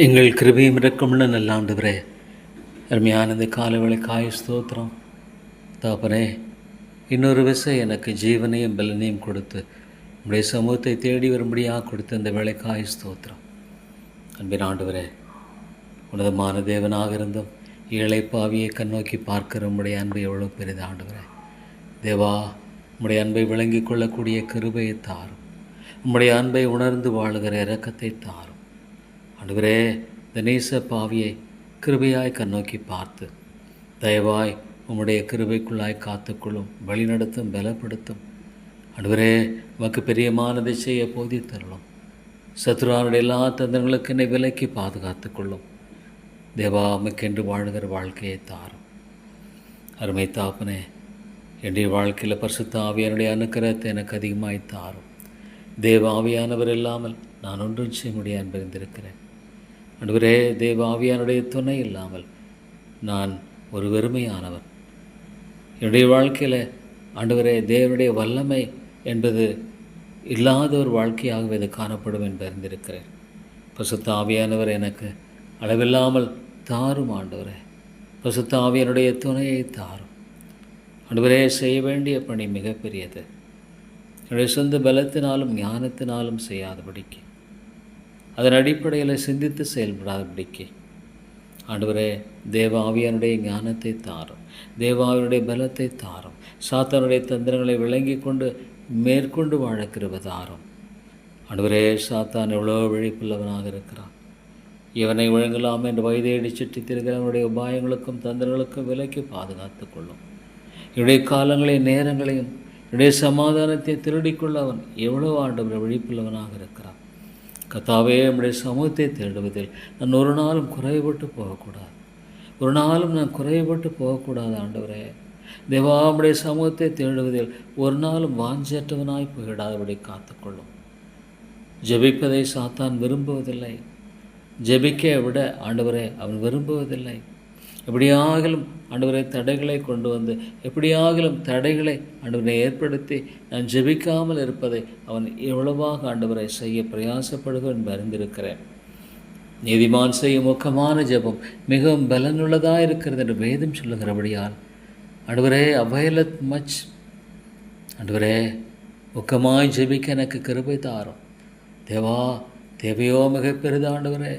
எங்கள் கிருபையும் இரக்கமுள்ள நல்ல ஆண்டவரே, அருமையான இந்த காலவேளைக்காய் ஸ்தோத்திரம். தகப்பனே, இன்னொரு விசை எனக்கு ஜீவனையும் பலனையும் கொடுத்து உடைய சமூகத்தை தேடி வரும்படியாக கொடுத்த இந்த வேலைக்காய் ஸ்தோத்திரம். அன்பின் ஆண்டவரே, உன்னதமான தேவனாக இருந்தும் ஏழை பாவியை கண்ணோக்கி பார்க்கிற உடைய அன்பை எவ்வளோ பெரிது ஆண்டவரே. தேவா, உம்முடைய அன்பை விளங்கி கொள்ளக்கூடிய கிருபையை தாரும். உம்முடைய அன்பை உணர்ந்து வாழுகிற இரக்கத்தை தாரும் ஆண்டவரே. இந்த நேச பாவியை கிருபையாய் கண்ணோக்கி பார்த்து தயவாய் உம்முடைய கிருபைக்குள்ளாய் காத்துக்கொள்ளும், வழிநடத்தும், பலப்படுத்தும் ஆண்டவரே. உமக்கு பிரியமானதை செய்ய போதித்தருளும். சத்ருவானுடைய எல்லா தந்திரங்களுக்கு என்னை விலக்கி பாதுகாத்து கொள்ளும். தேவா, உமக்கென்று வாழ்கிற வாழ்க்கையை தாரும். அருமை தாப்பனே, என்னுடைய வாழ்க்கையில் பரிசுத்த ஆவியானுடைய அனுக்கிரகத்தை எனக்கு அதிகமாய் தாரும். தேவ ஆவியானவர் இல்லாமல் நான் ஒன்றும் செய்ய முடியாது என்பறிந்திருக்கிறேன் ஆண்டவரே. தேவ ஆவியானுடைய துணை இல்லாமல் நான் ஒரு வெறுமையானவன். என்னுடைய வாழ்க்கையில் ஆண்டவரே, தேவனுடைய வல்லமை என்பது இல்லாத ஒரு வாழ்க்கையாகவே இது காணப்படும் என்று அறிந்திருக்கிறேன். பரிசுத்த ஆவியானவர் எனக்கு அளவில்லாமல் தாரும் ஆண்டவரே. பரிசுத்த ஆவியானுடைய துணையை தாரும் ஆண்டவரே. செய்ய வேண்டிய பணி மிகப்பெரியது. என்னுடைய சொந்த பலத்தினாலும் ஞானத்தினாலும் செய்யாதபடிக்கு, அதன் அடிப்படையில் சிந்தித்து செயல்படாதபடிக்கு ஆண்டவரே, தேவ ஆவியானுடைய ஞானத்தை தாரும், தேவாவினுடைய பலத்தை தாரும். சாத்தானுடைய தந்திரங்களை விளங்கி கொண்டு மேற்கொண்டு வாழ கிருபை தாரும் ஆண்டவரே. சாத்தான் எவ்வளோ விழிப்புள்ளவனாக இருக்கிறான். இவனை விழுங்கலாம் என்று வயதேடி சுற்றி திருக்கிறவனுடைய உபாயங்களுக்கும் தந்திரங்களுக்கும் விலக்கி பாதுகாத்து கொள்ளும். இவருடைய காலங்களையும் நேரங்களையும் என்னுடைய சமாதானத்தை திருடிக்கொள்ள அவன் எவ்வளோ ஆண்டவரை விழிப்புள்ளவனாக இருக்கிறான். கர்த்தாவே, நம்முடைய சமூகத்தை தேடுவதில் நான் ஒரு நாளும் குறைபட்டு போகக்கூடாது. ஒரு நாளும் நான் குறைபட்டு போகக்கூடாது ஆண்டவரே. தேவா, நம்முடைய சமூகத்தை தேடுவதில் ஒரு நாளும் வாஞ்சற்றவனாய் போயிடாதபடி காத்துக்கொள்ளும். ஜெபிப்பதை சாத்தான் விரும்புவதில்லை. ஜெபிக்க விட ஆண்டவரே அவன் விரும்புவதில்லை. எப்படியாகிலும் ஆண்டவரை தடைகளை கொண்டு வந்து, எப்படியாகிலும் தடைகளை ஆண்டவரை ஏற்படுத்தி நான் ஜெபிக்காமல் இருப்பதை அவன் எவ்வளவாக ஆண்டவரை செய்ய பிரயாசப்படுக என்று அறிந்திருக்கிறேன். நீதிமான் செய்யும் முக்கமான ஜெபம் மிகவும் பலனுள்ளதாக இருக்கிறது என்று வேதம் சொல்லுகிறபடியால் ஆண்டவரே, அவைலத் மச் ஆண்டவரே, முக்கமாய் ஜெபிக்க எனக்கு கிருபை தாரும். தேவா, தேவையோ மிக பெரிது ஆண்டவரே.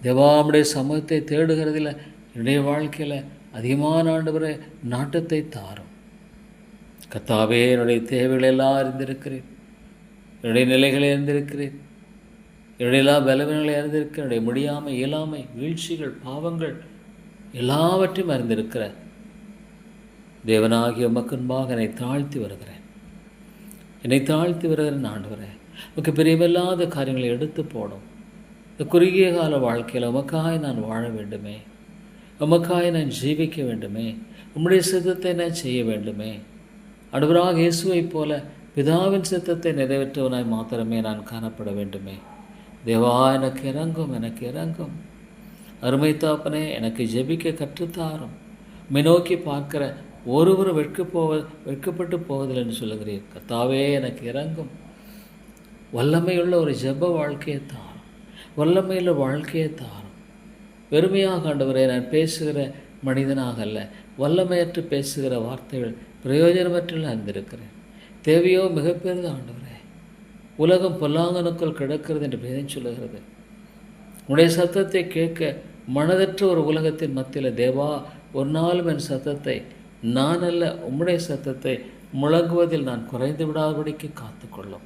தேவா, நம்முடைய சமூகத்தை தேடுகிறதில் என்னுடைய வாழ்க்கையில் அதிகமான ஆண்டவரே நாட்டத்தை தாரும். கர்த்தாவே, என்னுடைய தேவைகளை எல்லாம் அறிந்திருக்கிறேன். என்னுடைய நிலைகளை அறிந்திருக்கிறேன். என்னுடைய எல்லா பலவீனங்களை அறிந்திருக்கிறேன். என்னுடைய முடியாமை, இயலாமை, வீழ்ச்சிகள், பாவங்கள் எல்லாவற்றையும் அறிந்திருக்கிற தேவனாகிய உமக்குன்பாக என்னை தாழ்த்தி வருகிறேன். ஆண்டவரே. உமக்கு பிரியமில்லாத காரியங்களை எடுத்து போடும். இந்த குறுகிய கால வாழ்க்கையில் உமக்காய் நான் வாழ வேண்டுமே, உமக்காய் நான் ஜீவிக்க வேண்டுமே, உம்முடைய சித்தத்தை நான் செய்ய வேண்டுமே. ஆண்டவராக இயேசுவைப் போல பிதாவின் சித்தத்தை நிறைவேற்றுவனாய் மாத்திரமே நான் காணப்பட வேண்டுமே. தேவா, எனக்கு இறங்கும். அருமை தாப்பனே, எனக்கு ஜெபிக்க கற்றுத்தாரும். உம்மை நோக்கி பார்க்கிற ஒருவரும் வெட்கப்பட்டு போவதில்லை என்று சொல்லுகிறீர். கர்த்தாவே, எனக்கு இறங்கும். வல்லமையுள்ள ஒரு ஜெப வாழ்க்கையை தாரும். வல்லமையுள்ள வாழ்க்கையை தாரும். வெறுமையாக ஆண்டவரே, நான் பேசுகிற மனிதனாக அல்ல, வல்லமையற்று பேசுகிற வார்த்தைகள் பிரயோஜனமற்ற அறிந்திருக்கிறேன். தேவையோ மிகப்பெரியது ஆண்டவரே. உலகம் பொல்லாங்கனுக்குள் கிடக்கிறது என்று வேதம் சொல்லுகிறது. உன்னுடைய சத்தத்தை கேட்க மனதற்ற ஒரு உலகத்தின் மத்தியில் தேவா, ஒரு நாளும் என் சத்தத்தை நான் அல்ல உம்முடைய சத்தத்தை முழங்குவதில் நான் குறைந்து விடாதபடிக்கு காத்துக்கொள்ளும்.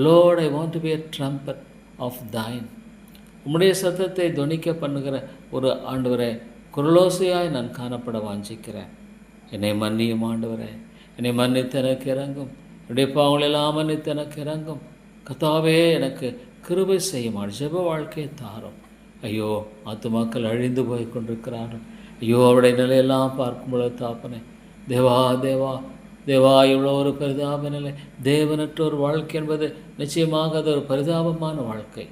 Lord, I want to be a trumpet of thine. உம்முடைய சத்தத்தை துணிக்க பண்ணுகிற ஒரு ஆண்டவரே, குரலோசையாய் நான் காணப்பட வாஞ்சிக்கிறேன். என்னை மன்னியும் ஆண்டவரே. என்னை மன்னித்து எனக்கு இறங்கும். என்னுடைய பாவங்களெல்லாம் மன்னித்து எனக்கு இறங்கும். கர்த்தாவே, எனக்கு கிருபை செய்யுமாறு ஜெப வாழ்க்கையை தாரும். ஐயோ, ஆத்துமாக்கள் அழிந்து போய் கொண்டிருக்கிறார்கள். ஐயோ, அவருடைய நிலையெல்லாம் பார்க்கும்பொழுது தாப்பனே, தேவா தேவா தேவா, இவ்வளோ ஒரு பரிதாப நிலை. தேவனற்ற ஒரு வாழ்க்கை என்பது நிச்சயமாக அது ஒரு பரிதாபமான வாழ்க்கை.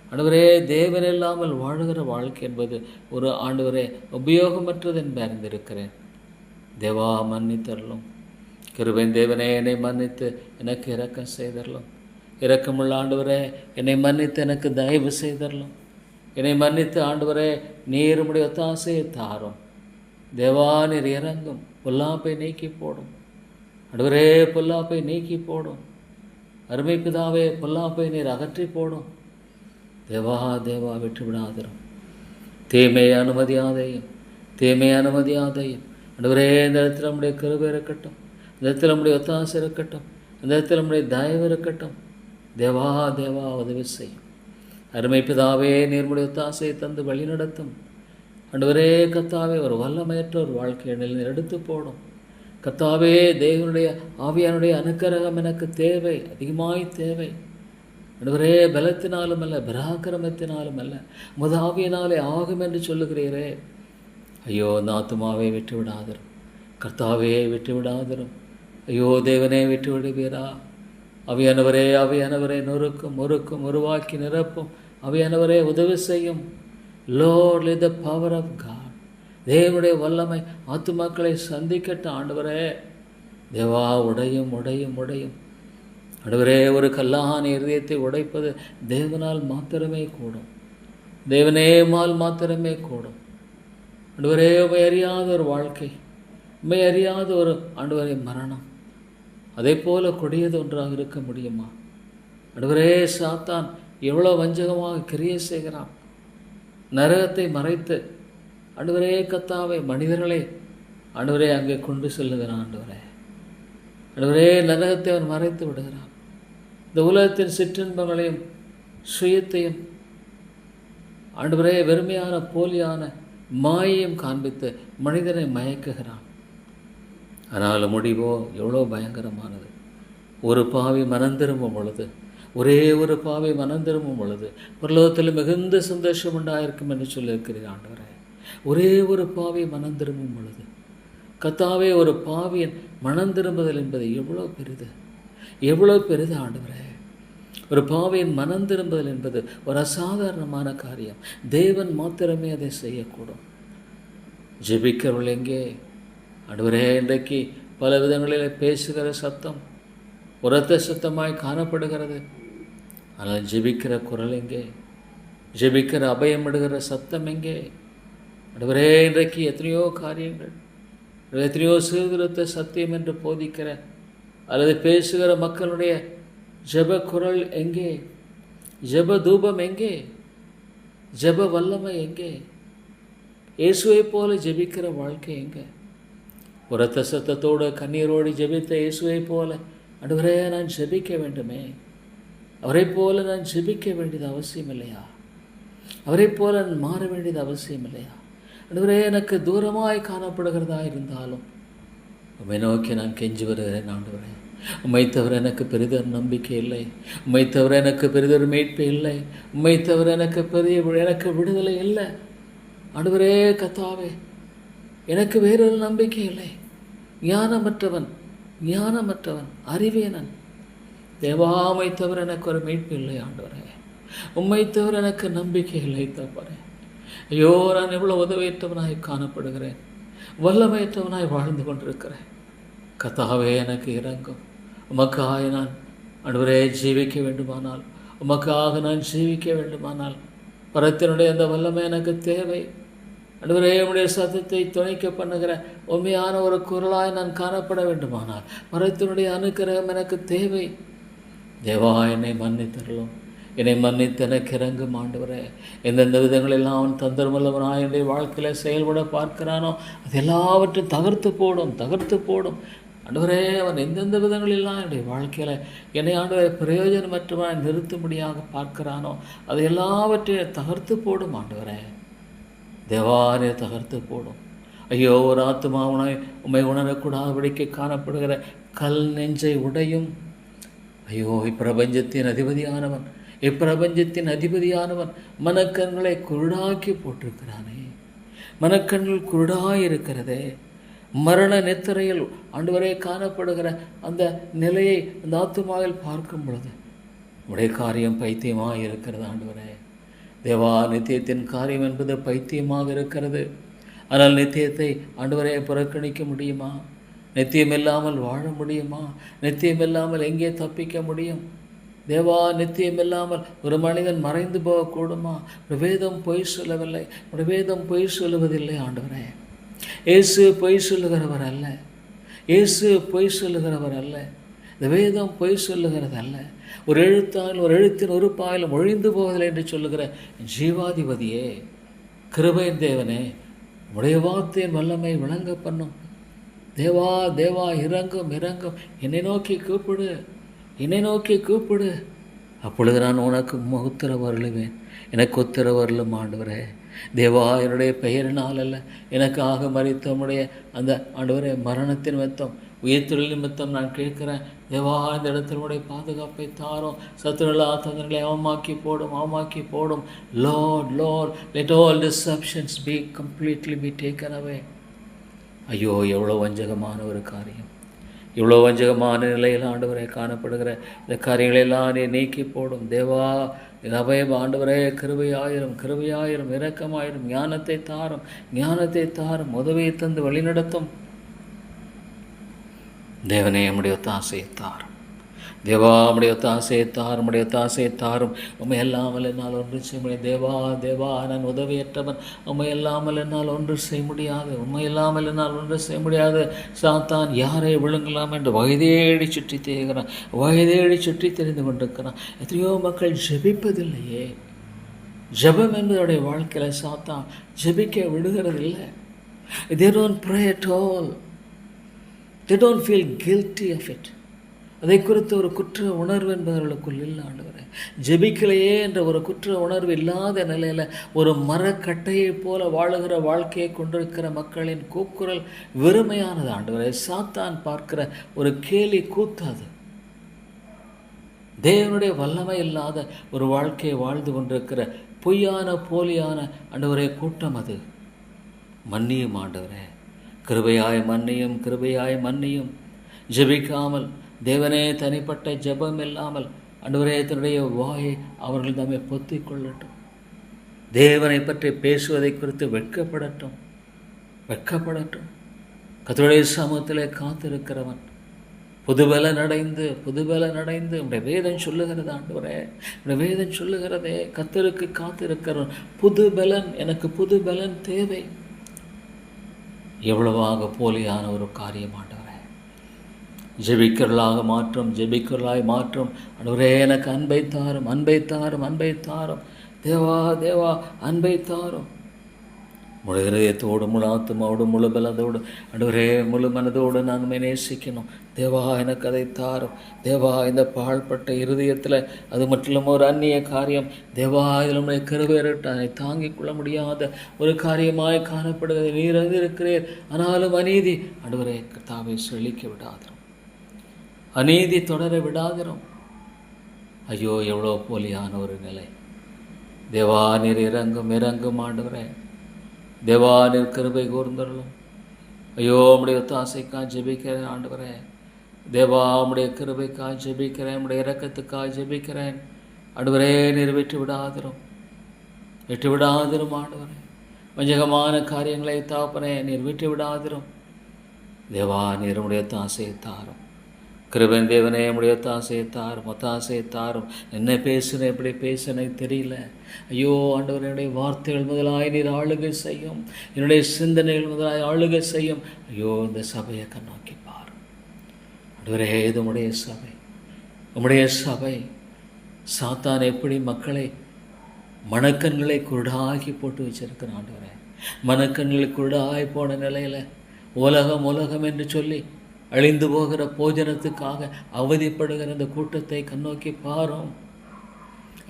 ஆண்டவரே, தேவன் இல்லாமல் வாழுகிற வாழ்க்கை என்பது ஒரு ஆண்டவரே உபயோகமற்றது என்று அறிந்திருக்கிறேன். தேவா, மன்னித்தரலும். கிருபையின் தேவனே, என்னை மன்னித்து எனக்கு இரக்கம் செய்தரலும். இரக்கமுள்ள ஆண்டவரே, என்னை மன்னித்து எனக்கு தயவு செய்தரலும். என்னை மன்னித்து ஆண்டவரே நீர் உம்முடைய ஒத்தாசையை தாரும். தேவா நீர் இறங்கும், பொல்லாப்பை நீக்கி போடும். ஆண்டவரே பொல்லாப்பை நீக்கி போடும். அருமை பிதாவே பொல்லாப்பை நீர் அகற்றி போடும். தேவா தேவா விட்டு விடாதிரும். தீமையை அனுமதியாதையும், தீமையை அனுமதியாதையும். ஆண்டவரே இந்த இடத்துல நம்முடைய கிருபை இருக்கட்டும், இந்த இடத்துல நம்முடைய ஒத்தாசை இருக்கட்டும், இந்த இடத்துல நம்முடைய தயவு இருக்கட்டும். தேவா தேவா உதவி செய்யும். அருமை பிதாவே நீர்முடைய ஒத்தாசையை தந்து வழி நடத்தும். ஆண்டவரே கர்த்தாவே ஒரு வல்லமையற்ற ஒரு வாழ்க்கையை எடுத்து போடும். கர்த்தாவே தேவனுடைய ஆவியானுடைய அனுக்கிரகம் எனக்கு தேவை, அதிகமாய் தேவை. ஆண்டவரே பலத்தினாலும் அல்ல, பராக்கிரமத்தினாலும் அல்ல, உமது ஆவியினாலே ஆகும் என்று சொல்லுகிறீரே. ஐயோ இந்த ஆத்துமாவை விட்டு விடாதிரும், கர்த்தாவே விட்டு விடாதிரும். ஐயோ தேவனே விட்டு விடுவீரா? அவையானவரே அவையானவரே நொறுக்கும் முறுக்கும் உருவாக்கி நிரப்பும். அவையானவரே உதவி செய்யும். Lord, let the power of God, தேவனுடைய வல்லமை ஆத்துமாக்களை சந்திக்கட்ட. ஆண்டவரே தேவா உடையும் உடையும் உடையும். ஆண்டவரே ஒரு கல்லான இருதயத்தை உடைப்பது தேவனால் மாத்திரமே கூடும், தேவனேமால் மாத்திரமே கூடும். ஆண்டவரே உம்மை அறியாத ஒரு வாழ்க்கை, உம்மை அறியாத ஒரு ஆண்டவரே மரணம், அதே போல கொடியது ஒன்றாக இருக்க முடியுமா? ஆண்டவரே சாத்தான் எவ்வளோ வஞ்சகமாக கிரியை செய்கிறான். நரகத்தை மறைத்து ஆண்டவரே கர்த்தாவே மனிதர்களை ஆண்டவரே அங்கே கொண்டு செல்லுகிறான். ஆண்டவரே நரகத்தை அவன் மறைத்து விடுகிறான். இந்த உலகத்தின் சிற்றின்பங்களையும் சுயத்தையும் ஆண்டவரே வெறுமையான போலியான மாயையும் காண்பித்து மனிதனை மயக்குகிறான். ஆனால் முடிவோ எவ்வளோ பயங்கரமானது. ஒரு பாவி மனம் திரும்பும் பொழுது, ஒரே ஒரு பாவி மனம் திரும்பும் பொழுது பரலோகத்தில் மிகுந்த சந்தோஷம் உண்டாயிருக்கும் என்று சொல்லியிருக்கிறீர். ஆண்டவரே ஒரே ஒரு பாவி மனம் திரும்பும் பொழுது, கர்த்தாவே ஒரு பாவியின் மனம் திரும்புதல் என்பது எவ்வளோ பெரிது, எவ்வளோ பெரிது. ஆண்டவரே ஒரு பாவியின் மனம் திரும்புதல் என்பது ஒரு அசாதாரணமான காரியம். தேவன் மாத்திரமே அதை செய்யக்கூடும். ஜெபிக்கிறவர்கள் எங்கே? ஆண்டவரே இன்றைக்கு பல விதங்களில் பேசுகிற சத்தம் உரத்த சத்தமாய் காணப்படுகிறது. ஆனால் ஜெபிக்கிற குரல் எங்கே? ஜெபிக்கிற அபயமிடுகிற சத்தம் எங்கே? ஆண்டவரே இன்றைக்கு எத்தனையோ காரியங்கள், எத்தனையோ சீர்திருத்த சத்தியம் என்று போதிக்கிற அல்லது பேசுகிற மக்களுடைய ஜெப குரல் எங்கே? ஜெப தூபம் எங்கே? ஜெப வல்லமை எங்கே? இயேசுவை போல ஜெபிக்கிற வாழ்க்கை எங்கே? உரத்த சத்தத்தோடு கண்ணீரோடு ஜெபித்த இயேசுவை போல ஆண்டவரே நான் ஜெபிக்க வேண்டுமே. அவரை போல நான் ஜெபிக்க வேண்டியது அவசியம் இல்லையா? அவரை போல நான் மாற வேண்டியது அவசியம் இல்லையா? ஆண்டவரே எனக்கு தூரமாய் காணப்படுகிறதா இருந்தாலும் உம்மை நோக்கி நான் கெஞ்சி வருகிறேன். ஆண்டவரே உம்மை தவிர எனக்கு பெரிதொரு நம்பிக்கை இல்லை, உம்மை தவிர எனக்கு பெரிதொரு மீட்பு இல்லை, உம்மை தவிர எனக்கு விடுதலை இல்லை. ஆண்டவரே கர்த்தாவே எனக்கு வேறொரு நம்பிக்கை இல்லை. ஞானமற்றவன் அறிவேனன். தேவா உம்மை தவிர எனக்கு ஒரு மீட்பு இல்லை. ஆண்டவரே உம்மை தவிர எனக்கு நம்பிக்கை இல்லை. தப்பறே ஐயோ நான் எவ்வளோ உதவியற்றவனாய் காணப்படுகிறேன், வல்லமையற்றவனாய் வாழ்ந்து கொண்டிருக்கிறேன். கர்த்தாவே எனக்கு இறங்கும். உமக்காக நான் ஆண்டவரே ஜீவிக்க வேண்டுமானால், உமக்காக நான் ஜீவிக்க வேண்டுமானால் பரத்தினுடைய அந்த வல்லமை எனக்கு தேவை. ஆண்டவரே உம்முடைய சத்தத்தை துணைக்க பண்ணுகிற உண்மையான ஒரு குரலாய் நான் காணப்பட வேண்டுமானால் பரத்தினுடைய அனுக்கிரகம் எனக்கு தேவை. தேவா என்னை மன்னித்தருளும், என்னை மன்னித்து எனக்கு இறங்கும். ஆண்டவரே எந்தெந்த விதங்களெல்லாம் அவன் தந்திரமுள்ளவனாய் என்னுடைய வாழ்க்கையில் செயல்பட பார்க்கிறானோ அது எல்லாவற்றையும் தகர்த்து போடும். ஆண்டவரே அவன் எந்தெந்த விதங்களெல்லாம் என்னுடைய வாழ்க்கையில் என்னை ஆண்டவரை பிரயோஜனமற்றவனாய் நிறுத்தும்படியாக பார்க்கிறானோ அது எல்லாவற்றையும் தகர்த்து போடும். ஆண்டவரே தேவாரே தகர்த்து போடும். ஐயோ ஒரு ஆத்துமாவனாய் உம்மை உணரக்கூடாதபடிக்கு காணப்படுகிற கல் நெஞ்சை உடையும். ஐயோ இப்பிரபஞ்சத்தின் அதிபதியானவன் மனக்கண்களை குருடாக்கி போட்டிருக்கிறானே. மனக்கண்கள் குருடாய் இருக்கிறதே. மரண நித்திரையில் ஆண்டவரே காணப்படுகிற அந்த நிலையை அந்த ஆத்துமாவில் பார்க்கும் பொழுது உடைய காரியம் பைத்தியமாக இருக்கிறது. ஆண்டவரே தேவா நித்தியத்தின் காரியம் என்பது பைத்தியமாக இருக்கிறது. ஆனால் நித்தியத்தை ஆண்டவரே புறக்கணிக்க முடியுமா? நித்தியம் இல்லாமல் வாழ முடியுமா? நித்தியம் இல்லாமல் எங்கே தப்பிக்க முடியும்? தேவா, நித்தியம் இல்லாமல் ஒரு மனிதன் மறைந்து போகக்கூடுமா? வேதம் பொய் சொல்லவில்லை, வேதம் பொய் சொல்லுவதில்லை ஆண்டவரே. இயேசு பொய் சொல்லுகிறவர் அல்ல, இயேசு பொய் சொல்லுகிறவர் அல்ல, இந்த வேதம் பொய் சொல்லுகிறது அல்ல. ஒரு எழுத்தால் ஒரு எழுத்தின் ஒரு பாயிலும் ஒழிந்து போவதில்லை என்று சொல்லுகிற ஜீவாதிபதியே, கிருபையின் தேவனே, உடைய வார்த்தையின் வல்லமை விளங்க பண்ணும். தேவா, தேவா, இறங்கும், இறங்கும். என்னை நோக்கி கூப்பிடு, என்னை நோக்கி கூப்பிடு, அப்பொழுது நான் உனக்கு உத்தரவு அருளுவேன். எனக்கு உத்தரவு அருளும் ஆண்டவரே. தேவா, என்னுடைய பெயரினால் அல்ல, எனக்காக மரித்த உம்முடைய அந்த ஆண்டவரே மரணத்தின் நிமித்தம், உயிர்த்தெழுதல் நிமித்தம் நான் கேட்கிறேன். தேவா, இந்த இடத்தினுடைய பாதுகாப்பை தாரும். சத்துருளா தங்களை அவமாக்கி போடும், அவமாக்கி போடும். Lord, Lord, let all deceptions be completely be taken away. ஐயோ, எவ்வளோ வஞ்சகமான ஒரு காரியம், இவ்வளோ வஞ்சகமான நிலையில் ஆண்டவரை காணப்படுகிற இந்த காரியங்களெல்லாம் நீ நீக்கி போடும். தேவா, அபயம் ஆண்டவரே, கிருபையாயிரும், கிருபையாயிரும், இரக்கமாயிரும். ஞானத்தை தாரும், ஞானத்தை தாரும். உதவியை தந்து வழிநடத்தும் தேவனே. நம்முடைய தாசையை தாரும் தேவா, நம்முடைய தாசையை தாரும், நம்முடைய தாசையை தாரும். உண்மை இல்லாமல் என்னால் ஒன்று செய்ய முடியாது. தேவா, தேவா, நான் உதவியற்றவன். உண்மை இல்லாமல் என்னால் ஒன்று செய்ய முடியாது, உண்மை இல்லாமல் என்னால் ஒன்று செய்ய முடியாது. சாத்தான் யாரை விழுங்கலாம் என்று வயதேடி சுற்றி தேகிறான், வயதேடி சுற்றி தெரிந்து கொண்டிருக்கிறான். எத்தனையோ மக்கள் ஜெபிப்பதில்லையே. ஜெபம் என்பதுடைய வாழ்க்கையில் சாத்தான் ஜெபிக்க விடுகிறதில்லை. They don't pray at all. They don't feel guilty of it. அதை குறித்து ஒரு குற்ற உணர்வு என்பவர்களுக்குள் இல்லை ஆண்டவரே. ஜெபிக்கலையே என்ற ஒரு குற்ற உணர்வு இல்லாத நிலையில் ஒரு மரக்கட்டையைப் போல வாழுகிற வாழ்க்கையை கொண்டிருக்கிற மக்களின் கூக்குரல் வெறுமையானது ஆண்டவரே. சாத்தான் பார்க்கிற ஒரு கேலி கூத்தாது. தேவனுடைய வல்லமை இல்லாத ஒரு வாழ்க்கையை வாழ்ந்து கொண்டிருக்கிற பொய்யான போலியான ஆண்டவரே கூட்டம் அது. மன்னியும் ஆண்டவரே, கிருபையாய் மன்னியும், கிருபையாய் மன்னியும். ஜெபிக்காமல், தேவனே தனிப்பட்ட ஜெபம் இல்லாமல் ஆண்டவரே தன்னுடைய வாயை அவர்கள் தம்மை பொத்திக் கொள்ளட்டும். தேவனை பற்றி பேசுவதை குறித்து வெட்கப்படட்டும், வெட்கப்படட்டும். கர்த்தருடைய சமூகத்திலே காத்திருக்கிறவன் புதுபலன் அடைந்து, புதுபலன் அடைந்து. உடைய வேதம் சொல்லுகிறது ஆண்டவரே, உடைய வேதம் சொல்லுகிறதே, கர்த்தருக்கு காத்திருக்கிறவன் புதுபலன், எனக்கு புதுபலன் தேவை. எவ்வளவாக போலியான ஒரு காரியம் ஆண்டவரே. ஜெபிக்கிறலாக மாற்றும், ஜெபிக்கிறலாய் மாற்றும். ஆண்டவரே, எனக்கு அன்பை தாரும், அன்பை தாரும், அன்பை தாரும். தேவா, தேவா, அன்பை தாரும். முழு இதயத்தோடு, முழு ஆத்துமாவோடு, முழு பலத்தோடு ஆண்டவரே, முழு மனதோடு நான் உம்மை நேசிக்கணும். தேவா, எனக்கு அதை தாரும். தேவா, இந்த பாழ்பட்ட இருதயத்தில் அது மட்டும் ஒரு அந்நிய காரியம். தேவா, இதில் உம்முடைய கிருபையிரட்டு அதை தாங்கிக் கொள்ள முடியாத ஒரு காரியமாய் காணப்படுகிறது. நீர் அறிந்திருக்கிறீர். ஆனாலும் அநீதி ஆண்டவரே கர்த்தாவை செழிக்க விடாதிரும், அநீதி தொடர விடாதிரும். ஐயோ, எவ்வளோ போலியான ஒரு நிலை. தேவா, நீர் இறங்கும், இறங்கும் ஆண்டவரே. தேவா, நீர் கிருபை கூர்ந்தருளும். ஐயோ, உம்முடைய ஒத்தாசைக்காக ஜெபிக்கிறேன் ஆண்டவரே. தேவா, உம்முடைய கிருபைக்காக ஜெபிக்கிறேன், உம்முடைய இரக்கத்துக்காக ஜெபிக்கிறேன் ஆண்டவரே. நீர் விட்டு விடாதிரும், விட்டு விடாதிரும் ஆண்டவரே. வஞ்சகமான காரியங்களை தாப்பனே நீர் விட்டு விடாதிரும். தேவா, நீர் உம்முடைய ஒத்தாசையை தாரும். கிருபன் தேவனே, உம்முடைய ஒத்தாசையை தாரும், ஒத்தாசையை தாரும். என்ன பேசுனேன், எப்படி பேசுனேன் தெரியல. ஐயோ ஆண்டவர், என்னுடைய வார்த்தைகள் முதலாய் நீர் ஆளுகை செய்யும், என்னுடைய சிந்தனைகள் முதலாய் ஆளுகை செய்யும். ஐயோ, இந்த சபையை கண்ணோக்கி பாரும் ஆண்டவரே. இது உம்முடைய சபை, உம்முடைய சபை. சாத்தான் எப்படி மக்களை மனக்கண்களை குருடாக்கி போட்டு வச்சிருக்கிறான் ஆண்டவரே. மனக்கண்களை குருடாய் போன நிலையில் உலகம் உலகம் என்று சொல்லி அழிந்து போகிற போஜனத்துக்காக அவதிப்படுகிற இந்த கூட்டத்தை கண்ணோக்கி பாரும்.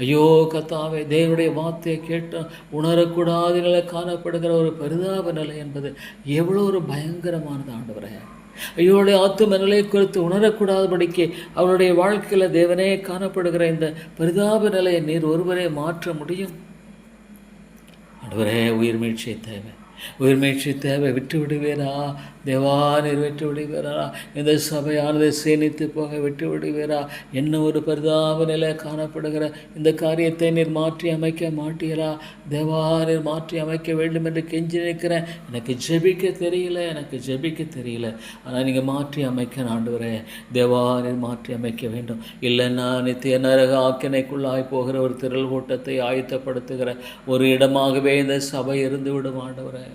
ஐயோ கர்த்தாவே, தேவனுடைய வார்த்தையை கேட்டு உணரக்கூடாத நிலை காணப்படுகிற ஒரு பரிதாப நிலை என்பது எவ்வளோ ஒரு பயங்கரமானது ஆண்டவரே. ஐயோடைய ஆத்தும நிலை குறித்து உணரக்கூடாதபடிக்கு அவருடைய வாழ்க்கையில் தேவனே காணப்படுகிற இந்த பரிதாப நிலையை நீர் ஒருவரே மாற்ற முடியும் ஆண்டவரே. உயிர் மீழ்ச்சியை தேவை, உயிர்மீட்சி தேவை, விட்டு விடுவீரா தேவா? நீர் விட்டு விடுவீரா? இந்த சபையானது சேனித்து போக விட்டு விடுவீரா? என்ன ஒரு பரிதாப நிலை காணப்படுகிற இந்த காரியத்தை நீர் மாற்றி அமைக்க மாட்டீரா தேவா? நீர் மாற்றி அமைக்க வேண்டும் என்று கெஞ்சி நிற்கிறேன். எனக்கு ஜெபிக்க தெரியல, எனக்கு ஜெபிக்க தெரியல. ஆனால் நீங்கள் மாற்றி அமைக்க ஆண்டவரே தேவா, நீர் மாற்றி அமைக்க வேண்டும். இல்லைன்னா நித்திய நரக ஆக்கினைக்குள்ளாய் போகிற ஒரு திரள் கூட்டத்தை ஆயத்தப்படுத்துகிற ஒரு இடமாகவே இந்த சபை இருந்து விடும் ஆண்டவரே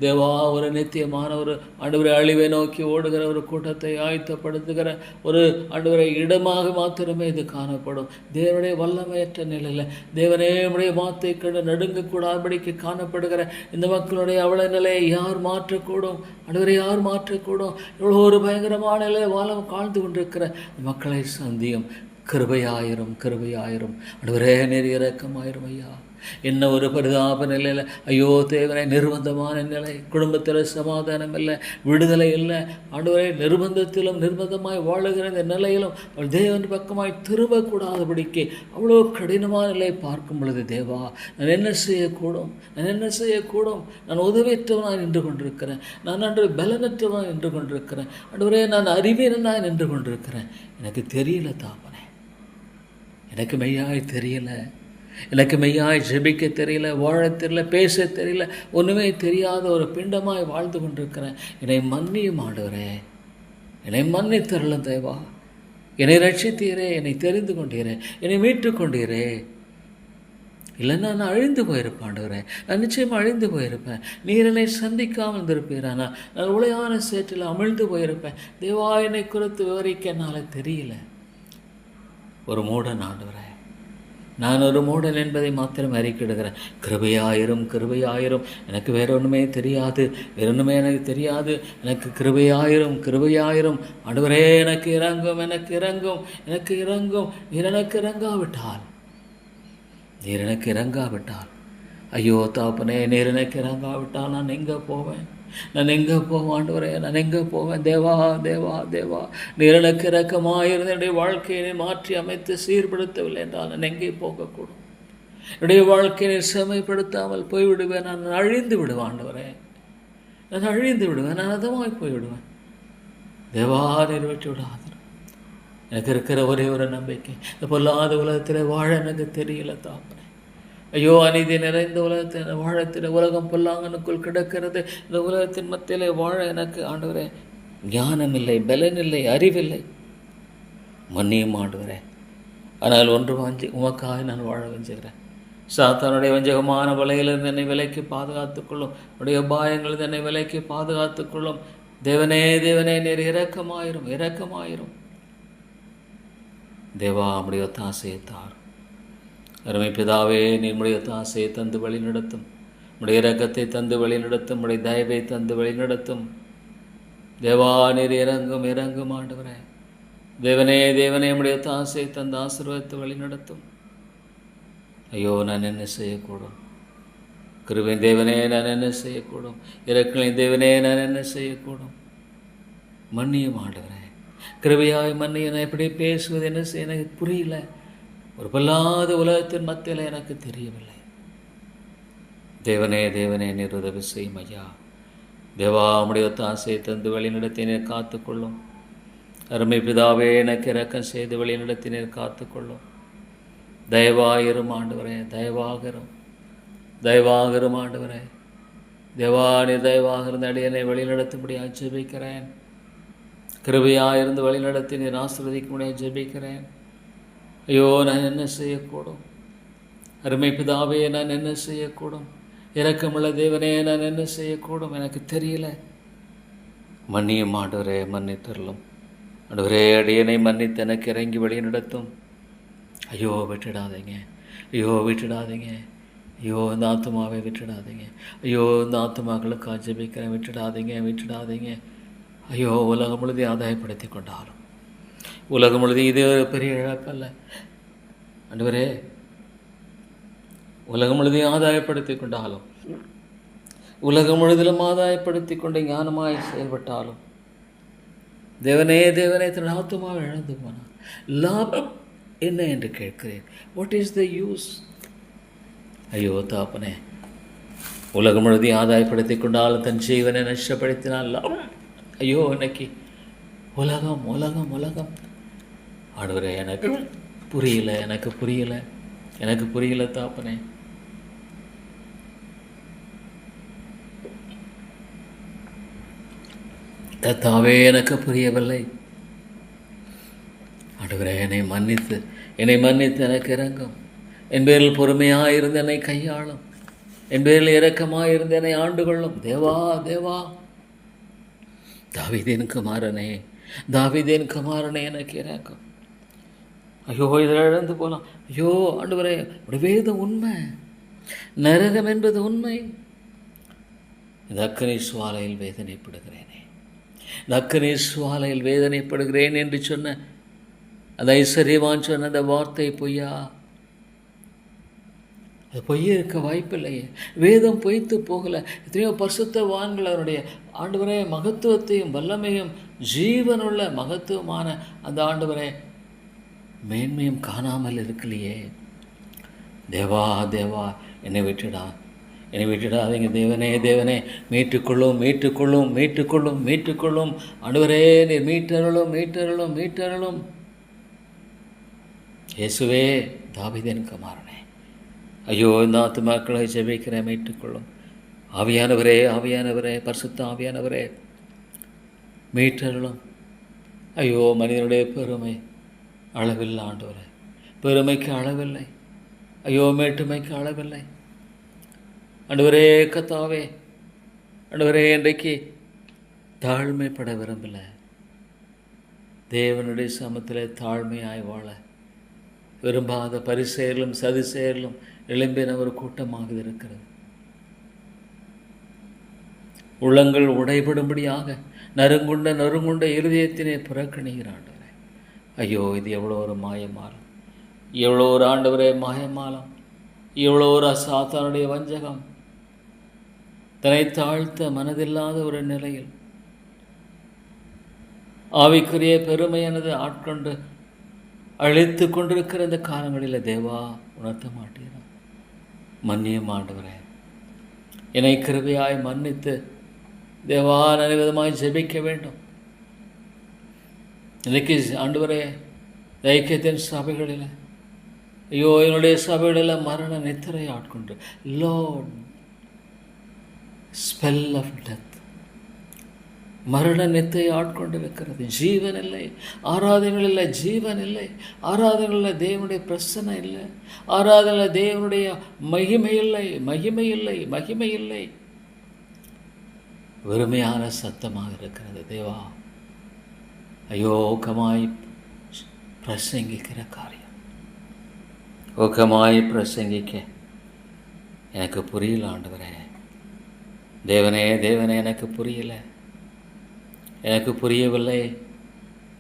தேவா. ஒரு நித்தியமான ஒரு ஆண்டவரை அழிவை நோக்கி ஓடுகிற ஒரு கூட்டத்தை ஆயத்தப்படுத்துகிற ஒரு ஆண்டவரை இடமாக மாத்திரமே இது காணப்படும். தேவனுடைய வல்லமையற்ற நிலையில் தேவனே உடைய வார்த்தை கண்டு நடுங்கக்கூடாதபடிக்கு காணப்படுகிற இந்த மக்களுடைய அவல நிலையை யார் மாற்றக்கூடும் ஆண்டவரை? யார் மாற்றக்கூடும்? இவ்வளோ ஒரு பயங்கரமான நிலையை வாழம் காழ்ந்து கொண்டிருக்கிற மக்களை சந்தியும். கிருபையாயிரும், கிருபையாயிரும் ஆண்டவரே, நீர் இரக்கமாயிரும் ஐயா. என்ன ஒரு பரிதாப நிலையில் ஐயோ தேவனை, நிர்பந்தமான நிலை, குடும்பத்தில் சமாதானம் இல்லை, விடுதலை இல்லை ஆண்டவரே. நிர்பந்தத்திலும் நிர்பந்தமாய் வாழுகிற இந்த நிலையிலும் தேவன் பக்கமாய் திரும்பக்கூடாதபடிக்கு அவ்வளோ கடினமான நிலையை பார்க்கும் பொழுது தேவா, நான் என்ன செய்யக்கூடும்? நான் என்ன செய்யக்கூடும்? நான் உதவியற்றவனாக நின்று கொண்டிருக்கிறேன். நான் அன்று பலனற்றவனாக நின்று கொண்டிருக்கிறேன் ஆண்டவரே. நான் அறிவீனனாக நின்று கொண்டிருக்கிறேன். எனக்கு தெரியல தாப்பனே, எனக்கு மெய்யாய் தெரியல. எனக்கு மெய்யாய் ஜெபிக்க தெரியல, வாழ தெரியல, பேச தெரியல, ஒன்றுமே தெரியாத ஒரு பிண்டமாய் வாழ்ந்து கொண்டிருக்கிறேன். என்னை மன்னியும் ஆண்டவரே, என்னை மன்னித்தருளும் தேவா. என்னை ரட்சித்தீரே, என்னை தெரிந்து கொண்டீரே, என்னை மீட்டு கொண்டீரே. இல்லைன்னா நான் அழிந்து போயிருப்பேன் ஆண்டவரே, நான் நிச்சயமாக அழிந்து போயிருப்பேன். நீர் என்னை சந்திக்காமல் இருந்திருப்பீரானா நான் உளையான சேற்றில் அமிழ்ந்து போயிருப்பேன். தேவா, என்னை குறித்து விவரிக்க என்னால் தெரியல. ஒரு மூடன் ஆண்டவரே, நான் ஒரு மூடன் என்பதை மாத்திரம் அறிக்கிடுகிறேன். கிருபையாயிரும், கிருபையாயிரும். எனக்கு வேற ஒன்றுமே தெரியாது, வேற ஒன்றுமே எனக்கு தெரியாது. எனக்கு கிருபையாயிரும், கிருபையாயிரும் ஆண்டவரே. எனக்கு இறங்கும், எனக்கு இறங்கும், எனக்கு இறங்கும். நீர் எனக்கு இறங்காவிட்டால், நீர் எனக்கு இறங்காவிட்டால் ஐயோ தாப்பனே, நீர் எனக்கு இறங்காவிட்டால் நான் எங்கே போவேன்? நான் எங்கே போவேன் ஆண்டவரே? நான் எங்கே போவேன்? தேவா, தேவா, தேவா, நீர் எனக்கு இரக்கமாயிருந்து என்னுடைய வாழ்க்கையை மாற்றி அமைத்து சீர்படுத்தவில்லை என்றால் நான் எங்கே போகக்கூடும்? என்னுடைய வாழ்க்கையை செமைப்படுத்தாமல் போய்விடுவேன். நான் அழிந்து விடுவேன் ஆண்டவரே, நான் அழிந்து விடுவேன், நான் அதமாய் போய்விடுவேன். தேவா, நிறைவேற்றி விடாது. எனக்கு இருக்கிற ஒரே ஒரு நம்பிக்கை, இந்த பொல்லாத உலகத்தில் வாழ எனக்கு தெரியல தாப்பனே. ஐயோ, அநீதி நிறைந்த உலகத்தில் வாழத்தின உலகம் பொல்லாங்கனுக்குள் கிடக்கிறது. இந்த உலகத்தின் மத்தியிலே வாழ எனக்கு ஆண்டவரே ஞானம் இல்லை, பலன் இல்லை, அறிவில்லை. மன்னியும் ஆண்டவரே. ஆனால் ஒன்று வாஞ்சி உமக்காக நான் வாழ வஞ்சுகிறேன். சாத்தானுடைய வஞ்சகமான வலையிலிருந்து என்னை விலைக்கு பாதுகாத்துக்கொள்ளும். உடைய பாயங்கள் என்னை விலைக்கு பாதுகாத்துக்கொள்ளும். தேவனே, தேவனே, நீர் இரக்கமாயிரும், இரக்கமாயிரும். தேவா, நம்முடைய ஒத்தாசையை தாரும். அருமை பிதாவே, நீருடைய ஒத்தாசையை தந்து வழி நடத்தும். உடைய இரக்கத்தை தந்து வழி நடத்தும். உடைய தயவை தந்து வழி நடத்தும். தேவா, நீர் இறங்கும், இறங்கும் ஆண்டவரே. தேவனே, தேவனே, நம்முடைய ஒத்தாசையை தந்து ஆசீர்வதித்து வழி நடத்தும். ஐயோ, நான் என்ன செய்யக்கூடும்? கிருபை தேவனே, நான் என்ன செய்யக்கூடும்? இரக்கங்களின் தேவனே, நான் என்ன செய்யக்கூடும்? மன்னியும் ஆண்டவரே, கிருபையாய் மன்னிய. நான் எப்படி பேசுவது, என்ன செய்ய எனக்கு புரியல. ஒரு பொல்லாத உலகத்தின் மத்தியில் எனக்கு தெரியவில்லை. தேவனே, தேவனே, நீர் உதவி செய்யும் ஐயா. தேவா, உம்முடைய ஒத்தாசையை தந்து வழி நடத்தினீர் காத்துக்கொள்ளும். அருமை பிதாவே, எனக்கு இரக்கம் செய்து வழி நடத்தினீர் காத்துக்கொள்ளும். தயவாயிரும் ஆண்டவரே, தயவாகரும், தயவாகரும் ஆண்டவரே. தேவா, நீர் தயவாக இருந்த அடியனை வழி நடத்தும்படியாக ஜெபிக்கிறேன். கிருபையாயிருந்து வழி நடத்தி நீர் ஆசீர்வதிக்கும்படியாக ஜெபிக்கிறேன். ஐயோ, நான் என்ன செய்யக்கூடும்? அருமை பிதாவே, நான் என்ன செய்யக்கூடும்? இரக்கமுள்ள தேவனே, நான் என்ன செய்யக்கூடும்? எனக்கு தெரியல. மன்னியும் ஆண்டவரே, மன்னித்தருளும் ஆண்டவரே. அடியனை மன்னித்து எனக்கு இறங்கி வழி நடத்தும். ஐயோ, விட்டுடாதீங்க, ஐயோ விட்டுடாதீங்க, ஐயோ இந்த ஆத்துமாவை விட்டுடாதீங்க. ஐயோ, இந்த ஆத்துமாக்களுக்காக ஜெபிக்கிறேன், விட்டுடாதீங்க, விட்டுடாதீங்க. ஐயோ, உலகம் முழுதி ஆதாயப்படுத்தி கொண்டாலும், உலகம் முழுதி இது ஒரு பெரிய இழப்பல்ல ஆண்டவரே. உலகம் முழுதையும் ஆதாயப்படுத்தி கொண்டாலும், உலகம் முழுதிலும் ஆதாயப்படுத்தி கொண்டு ஞானமாய் செயல்பட்டாலும், தேவனே, தேவனே, தன் ஆத்துமாவை இழந்து போனான். லாபம் என்ன என்று கேட்கிறேன். What is the use? ஐயோ தாப்பனே, உலகம் முழுதி ஆதாயப்படுத்தி கொண்டாலும் தன் ஜீவனை நஷ்டப்படுத்தினால் ஐயோ இன்னைக்கு உலகம் உலகம் உலகம் ஆண்டவரே எனக்கு புரியல தாப்பனே. கர்த்தாவே எனக்கு புரியவில்லை. ஆண்டவரே என்னை மன்னித்து எனக்கு இறங்கும். என் பேரில் பொறுமையாக இருந்து என்னை கையாளும். என் பேரில் இரக்கமாக இருந்து என்னை ஆண்டு கொள்ளும். தேவா தேவா, தாவீதின் குமாரனே எனக்கு இறக்கும். ஐயோ இதில் இழந்து போகலாம். ஐயோ ஆண்டவரே, வேதம் உண்மை, நரகம் என்பது உண்மை. இந்த அக்கினி சுவாலையில் வேதனைப்படுகிறேன் என்று சொன்ன அந்த ஐஸ்வர்யவான் சொன்ன அந்த வார்த்தை பொய்யா? அது பொய்ய இருக்க வாய்ப்பில்லையே. வேதம் பொய்த்து போகலை. எத்தனையோ பரிசுத்தவான்கள் அவருடைய ஆண்டவரே மகத்துவத்தையும் வல்லமையும் ஜீவனுள்ள மகத்துவமான அந்த ஆண்டவரே மேன்மையும் காணாமல் இருக்கலையே. தேவா தேவா, என்னை விட்டுடாதீங்க தேவனே, மீட்டுக்கொள்ளும் ஆண்டவரே, நீர் மீட்டருளும். இயேசுவே, தாவீதின் குமாரனே, ஐயோ இந்த ஆத்துமாக்களை ஜெபிக்கிறேன், மீட்டுக்கொள்ளும். ஆவியானவரே, பரிசுத்த ஆவியானவரே, மீட்டருளும். ஐயோ மனிதனுடைய பெருமை அளவில்லை ஆண்டவரே, பெருமைக்கு அளவில்லை. ஐயோ மேட்டுமைக்கு அளவில்லை ஆண்டவரே. கர்த்தாவே ஆண்டவரே, இன்றைக்கு தாழ்மைப்பட விரும்பலை. தேவனுடைய சமத்தில் தாழ்மையாய் வாழ விரும்பாத பரிசெயலும் சதிசெயலும் எழும்பின ஒரு கூட்டமாக இருக்கிறது. உள்ளங்கள் உடைபடும்படியாக நறுங்குண்ட இருதயத்தினை புறக்கணிகிறான். ஐயோ இது எவ்வளோ ஒரு மாயமாலம், எவ்வளோ ஒரு ஆண்டவரே மாயமாலம், எவ்வளோ ஒரு சாத்தானுடைய வஞ்சகம். தன்னை தாழ்த்த மனதில்லாத ஒரு நிலையில் ஆவிக்குரிய பெருமையானது ஆட்கொண்டு அழித்து கொண்டிருக்கிற இந்த காலங்களில் தேவா உணர்த்த மாட்டேன். மன்னியும் ஆண்டவரே, என்னை கிருபையாய் மன்னித்து தேவா நல்ல விதமாய் ஜெபிக்க வேண்டும். இன்றைக்கு ஆண்டவரே, ஐக்கியத்தின் சபைகளில் ஐயோ என்னுடைய சபைகளில் மரண நித்திரை ஆட்கொண்டு லார்ட் ஸ்பெல் ஆஃப் டெத், மரண நித்தை ஆட்கொண்டு இருக்கிறது. ஜீவன் இல்லை, ஆராதனைகள் இல்லை, ஜீவன் இல்லை. ஆராதனைகளில் தேவனுடைய பிரசன்னம் இல்லை. ஆராதனையில் தேவனுடைய மகிமை இல்லை. வெறுமையான சத்தமாக இருக்கிறது. தேவா ஐயோ, ஊக்கமாய் பிரசங்கிக்கிற காரியம், ஊக்கமாய் பிரசங்கிக்க எனக்கு புரியல ஆண்டவரே. தேவனே எனக்கு புரியவில்லை,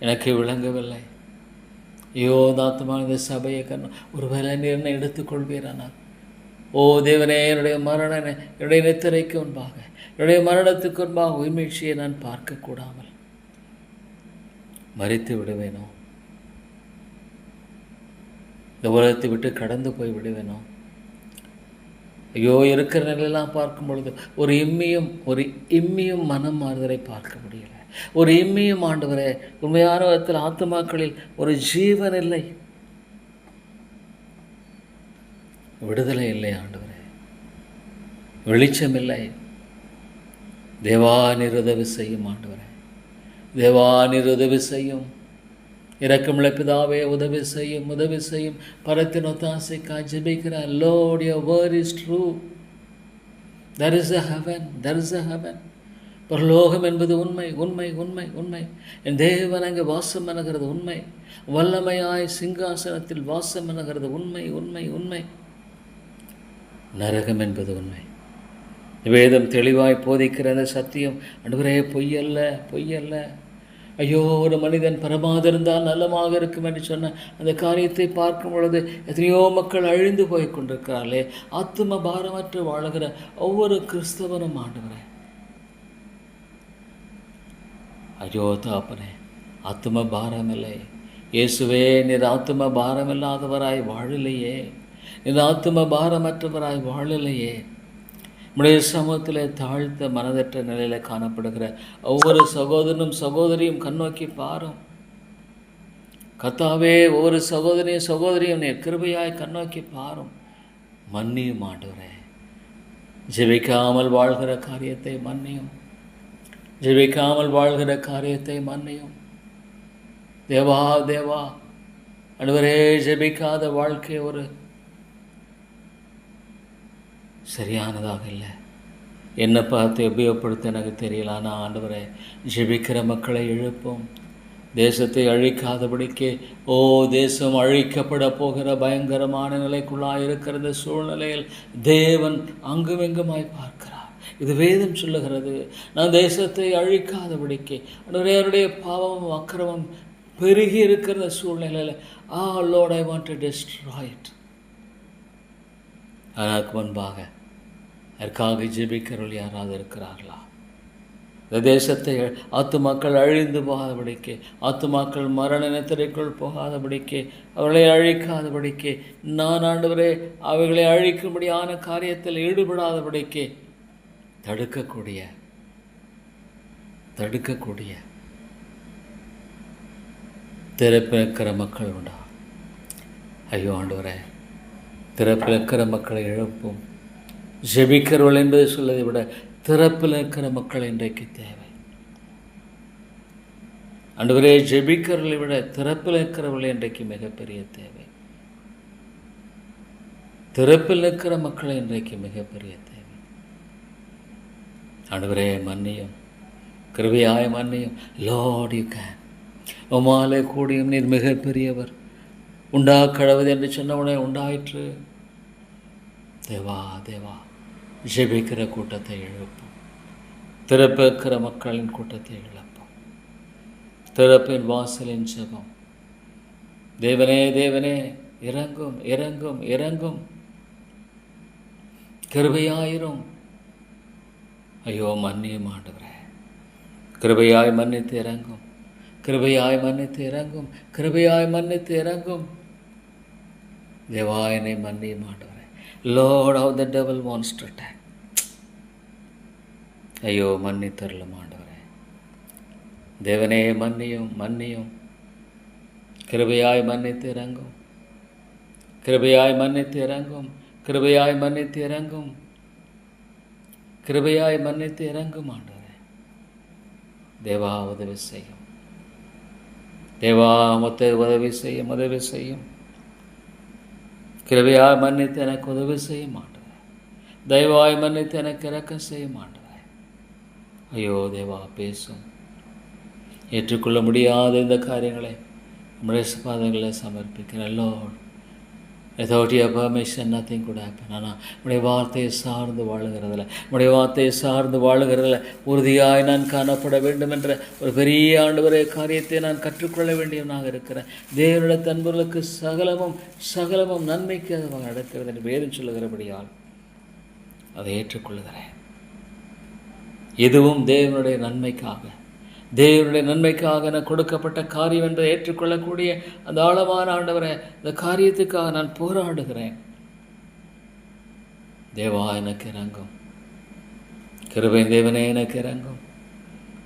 எனக்கு விளங்கவில்லை. ஐயோ தாத்துமான இந்த சபையை ஒரு வேலை நீர் எடுத்துக்கொள்வீரானால், ஓ தேவனே, என்னுடைய நித்திரைக்கு முன்பாக, என்னுடைய மரணத்துக்கு முன்பாக உயிர்மீழ்ச்சியை நான் பார்க்கக்கூடாமல் மறித்து விடுவேனோ, இந்த உலகத்தை விட்டு கடந்து போய் விடுவேனோ. ஐயோ இருக்கிற நிலையெல்லாம் பார்க்கும் பொழுது ஒரு இம்மியும் மனம் மாறுதலை பார்க்க முடியல. ஒரு இம்மியும் ஆண்டவரே, உண்மையான விதத்தில் ஆத்துமாக்களில் ஒரு ஜீவன் இல்லை, விடுதலை இல்லை ஆண்டவரே, வெளிச்சம் இல்லை. தேவா நீர் உதவி செய்யும் ஆண்டவரே, தேவா நீர் உதவி செய்யும். இரக்கமுள்ள பிதாவே உதவி செய்யும். பரத்தின் ஒத்தாசைக்காய் ஜெபிக்கிறார். Lord, your word is true. There is a heaven. பரலோகம் என்பது உண்மை. என் தேவன் அங்கே வாசம் என்கிறது உண்மை. வல்லமையாய் சிங்காசனத்தில் வாசம் என்கிறது உண்மை. நரகம் என்பது உண்மை. வேதம் தெளிவாய் போதிக்கிற அந்த சத்தியம் ஆண்டவரே பொய்யல்ல. ஐயோ, ஒரு மனிதன் பரமாதிருந்தால் நல்லமாக இருக்கும் என்று சொன்ன அந்த காரியத்தை பார்க்கும் பொழுது எத்தனையோ மக்கள் அழிந்து போய் கொண்டிருக்கிறார்களே. ஆத்தும பாரமற்று வாழுகிற ஒவ்வொரு கிறிஸ்தவனும் ஆண்டவரே, ஐயோ தாப்பனே, ஆத்தும பாரமில்லை. இயேசுவே, நீர் ஆத்தும பாரமில்லாதவராய் வாழலையே, நீர் ஆத்தும பாரமற்றவராய் வாழலையே. உம்முடைய சமூகத்தில் தாழ்த்த மனதற்ற நிலையில் காணப்படுகிற ஒவ்வொரு சகோதரனும் சகோதரியும் கண்ணோக்கி பாரும் கர்த்தாவே. ஒவ்வொரு சகோதரியும் நீர் கிருபையாய் கண்ணோக்கி பாரும், மன்னியும் ஆண்டவரே. ஜெபிக்காமல் வாழ்கிற காரியத்தை மன்னியும், ஜெபிக்காமல் வாழ்கிற காரியத்தை மன்னியும் தேவா. தேவா ஆண்டவரே, ஜெபிக்காத வாழ்க்கை ஒரு சரியானதாக இல்லை. என்னை பார்த்து உபயோகப்படுத்த எனக்கு தெரியல. ஆனால் ஆண்டவரே, ஜெபிக்கிற மக்களை எழுப்பும். தேசத்தை அழிக்காதபடிக்கு தேசம் அழிக்கப்பட போகிற பயங்கரமான நிலைக்குள்ளாக இருக்கிற இந்த சூழ்நிலையில் தேவன் அங்குமெங்குமாய் பார்க்கிறார். இது வேதம் சொல்லுகிறது. நான் தேசத்தை அழிக்காதபடிக்கு அவருடைய பாவமும் அக்கிரமம் பெருகி இருக்கிற சூழ்நிலையில் Lord, I want to destroy it. அதற்கு முன்பாக அதற்காக ஜெபிக்கிறவர்கள் யாராவது இருக்கிறார்களா? இந்த தேசத்தை ஆத்துமாக்கள் அழிந்து போகாதபடிக்கு, ஆத்துமாக்கள் மரண நித்திரைக்குள் போகாதபடிக்கு, அவர்களை அழிக்காதபடிக்கு, நான் ஆண்டவரே அவைகளை அழிக்கும்படியான காரியத்தில் ஈடுபடாதபடிக்கு தடுக்கக்கூடிய திறப்பிழக்கிற மக்கள் உண்டா? ஐயோ ஆண்டவரே, திறப்பிழக்கிற மக்களை எழுப்பும். ஜெபிக்கிறவள் என்பதை சொல்வதை விட திறப்பில் இருக்கிற மக்கள் இன்றைக்கு தேவை. ஆண்டவரே, ஜெபிக்கிறவர்களை விட திறப்பில் இருக்கிறவர்கள் இன்றைக்கு மிகப்பெரிய தேவை. திறப்பில் இருக்கிற மக்கள் இன்றைக்கு மிகப்பெரிய தேவை. ஆண்டவரே, மன்னியும், கிருபையாய் மன்னியும். Lord, you can. உம்மாலே கூடியும், நீர் மிகப்பெரியவர். உண்டாக்கடவது என்று சொன்னவுடனே உண்டாயிற்று. தேவா தேவா, ஜெபிக்கிற கூட்டத்தை எழுப்பும். திறப்பிருக்கிற மக்களின் கூட்டத்தை எழுப்பும். திறப்பின் வாசலின் ஜெபம். தேவனே தேவனே, இறங்கும் இறங்கும் இறங்கும், கிருபையாயிரும். ஐயோ, மன்னியும் ஆண்டவரே, கிருபையாய் மன்னித்து இறங்கும், கிருபையாய் மன்னித்து இறங்கும், கிருபையாய் மன்னித்து இறங்கும். தேவாயனை மன்னியும் ஆண்டவரே. Lord, how the devil wants to attack. ஐயோ, மன்னித்தருளும் ஆண்டவரே. தேவனே, மன்னியும் மன்னியும், கிருபையாய் மன்னித்து இறங்கும், கிருபையாய் மன்னித்து இறங்கும், கிருபையாய் மன்னித்து இறங்கும், கிருபையாய் மன்னித்து இறங்கும் ஆண்டவரே. தேவா, உதவி செய்யும். தேவா, உதவி செய்யும், உதவி செய்யும். கிருபையாய் மன்னித்து எனக்கு உதவி செய்ய மாட்டேன். தயவாய் மன்னித்து எனக்கு இரக்கம் செய்ய மாட்டேன். ஐயோ தேவா, பேசும். ஏற்றுக்கொள்ள முடியாத இந்த காரியங்களை நம்முடைய பாதங்களை சமர்ப்பிக்கிறேன். Lord, without your permission nothing could happen. ஆனால் உடைய வார்த்தையை சார்ந்து வாழுகிறதில் உறுதியாய் நான் காணப்பட வேண்டும் என்ற ஒரு பெரிய ஆண்டவரே காரியத்தை நான் கற்றுக்கொள்ள வேண்டியவனாக இருக்கிறேன். தேவனுடைய தன்பர்களுக்கு சகலமும் நன்மைக்கு அது நடக்கிறது என்று வேதம் சொல்லுகிறபடியால் அதை ஏற்றுக்கொள்ளுகிறேன். இதுவும் தேவனுடைய நன்மைக்காக எனக்கு கொடுக்கப்பட்ட காரியம் என்பதை ஏற்றுக்கொள்ளக்கூடிய அந்த ஆழமான ஆண்டவரை, இந்த காரியத்துக்காக நான் போராடுகிறேன். தேவா, எனக்கு இறங்கும். கிருபை தேவனே, எனக்கு இறங்கும்.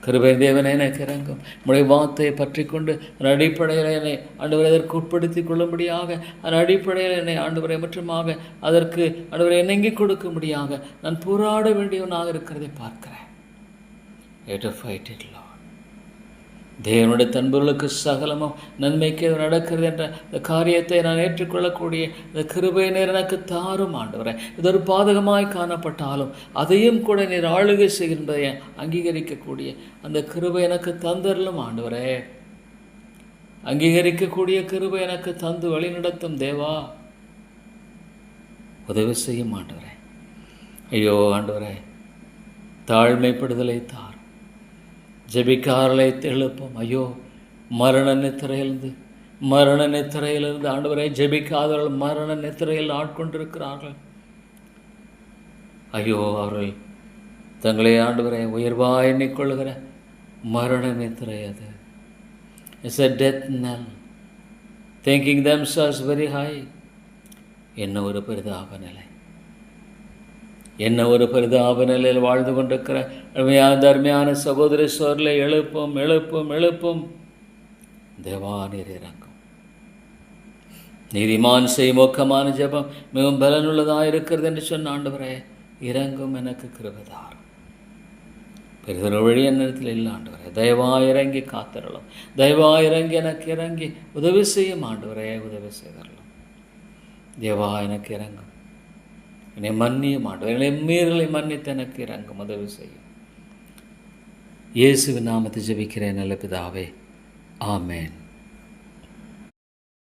கிருபை தேவனே, எனக்கு இறங்கும். உடைய வார்த்தையை பற்றி கொண்டு அந்த அடிப்படையில் என்னை ஆண்டவரை அதற்கு உட்படுத்திக் கொள்ளும்படியாக, அந்த அடிப்படையில் என்னை ஆண்டவரை மற்றுமாக அதற்கு ஆண்டவரை இணங்கி கொடுக்கும்படியாக நான் போராட வேண்டியவனாக இருக்கிறதை பார்க்கிறேன். தேவனுடைய தன்பர்களுக்கு சகலமும் நன்மைக்கு நடக்கிறது என்ற இந்த காரியத்தை நான் ஏற்றுக்கொள்ளக்கூடிய இந்த கிருபை நீர் எனக்கு தாரும் ஆண்டவரே. இது ஒரு பாதகமாய் காணப்பட்டாலும் அதையும் கூட நீர் ஆளுகை செய்கின்றதை அங்கீகரிக்கக்கூடிய அந்த கிருபை எனக்கு தந்தரலும் ஆண்டவரே. அங்கீகரிக்கக்கூடிய கிருபை எனக்கு தந்து வழிநடத்தும் தேவா, உதவி செய்யும் ஆண்டவரே. ஐயோ ஆண்டவரே, தாழ்மைப்படுதலை தார். ஜெபிக்காரலை எழுப்பும். ஐயோ, மரண நித்திரையிலிருந்து ஆண்டவரை ஜெபிக்காதவர்கள் மரண நித்திரையில் ஆட்கொண்டிருக்கிறார்கள். ஐயோ, அவர்கள் தங்களை ஆண்டவரை உயர்வாய் எண்ணிக்கொள்கிற மரண நித்திரை அது. It's a death knell, thinking themselves very high. என்ன ஒரு பெரிதாப நிலை. என்ன ஒரு பரிதாப நிலையில் வாழ்ந்து கொண்டிருக்கிற அருமையான சகோதரி சோர்களை எழுப்பும் எழுப்பும் எழுப்பும். தேவா நீர் இறங்கும். நீதிமான் செய்யும் மோக்கமான ஜெபம் மிகவும் பலனுள்ளதாக இருக்கிறது என்று சொன்ன ஆண்டவரே, இறங்கும், எனக்கு கிருபைதார். பெரிதொரு வழி என்னிடத்தில் இல்லை ஆண்டவரே, தயவா இறங்கி காத்திரலாம். தயவா இறங்கி எனக்கு இறங்கி உதவி செய்யும் ஆண்டவரே, உதவி செய்தரலாம். தேவா எனக்கு இறங்கும், என்னை மன்னியும் ஆண்டவர், என்னை மீறலை மன்னித்து எனக்கு இறங்கும், உதவி செய்யும். இயேசுவின் நாமத்தை ஜெபிக்கிறேன் நல்ல பிதாவே, ஆமேன்.